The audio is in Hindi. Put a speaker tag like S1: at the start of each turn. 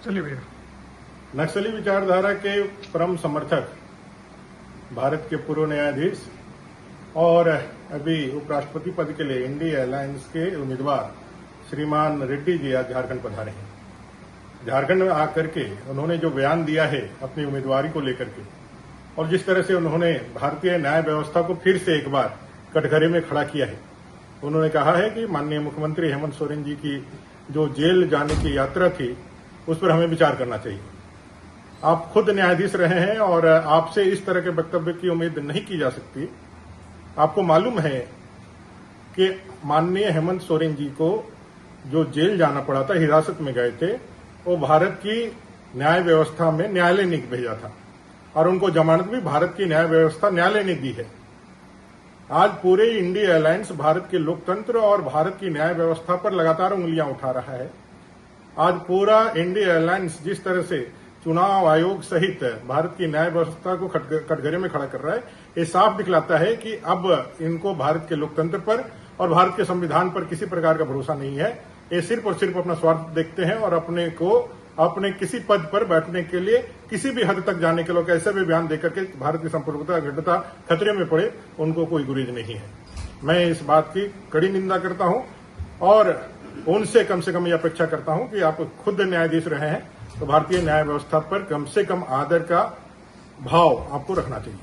S1: चलिए भैया।
S2: नक्सली विचारधारा के परम समर्थक भारत के पूर्व न्यायाधीश और अभी उपराष्ट्रपति पद के लिए इंडिया अलायंस के उम्मीदवार श्रीमान रेड्डी जी आज झारखंड पधारे हैं। झारखंड में आकर के उन्होंने जो बयान दिया है अपनी उम्मीदवारी को लेकर के, और जिस तरह से उन्होंने भारतीय न्याय व्यवस्था को फिर से एक बार कटघरे में खड़ा किया है। उन्होंने कहा है कि माननीय मुख्यमंत्री हेमंत सोरेन जी की जो जेल जाने की यात्रा थी उस पर हमें विचार करना चाहिए। आप खुद न्यायाधीश रहे हैं और आपसे इस तरह के वक्तव्य की उम्मीद नहीं की जा सकती। आपको मालूम है कि माननीय हेमंत सोरेन जी को जो जेल जाना पड़ा था, हिरासत में गए थे, वो भारत की न्याय व्यवस्था में न्यायालय ने भेजा था और उनको जमानत भी भारत की न्याय व्यवस्था न्यायालय ने दी है। आज पूरे इंडिया अलायंस भारत के लोकतंत्र और भारत की न्याय व्यवस्था पर लगातार उंगलियां उठा रहा है। आज पूरा इंडिया अलायंस जिस तरह से चुनाव आयोग सहित भारत की न्याय व्यवस्था को कटघरे में खड़ा कर रहा है, ये साफ दिखलाता है कि अब इनको भारत के लोकतंत्र पर और भारत के संविधान पर किसी प्रकार का भरोसा नहीं है। ये सिर्फ और सिर्फ अपना स्वार्थ देखते हैं और अपने को अपने किसी पद पर बैठने के लिए किसी भी हद तक जाने के लोग ऐसे भी बयान देकर के भारत की संप्रभुता अखंडता खतरे में पड़े, उनको कोई गुरेज नहीं है। मैं इस बात की कड़ी निंदा करता हूं और उनसे कम से कम ये अपेक्षा करता हूं कि आप खुद न्यायाधीश रहे हैं तो भारतीय न्याय व्यवस्था पर कम से कम आदर का भाव आपको रखना चाहिए।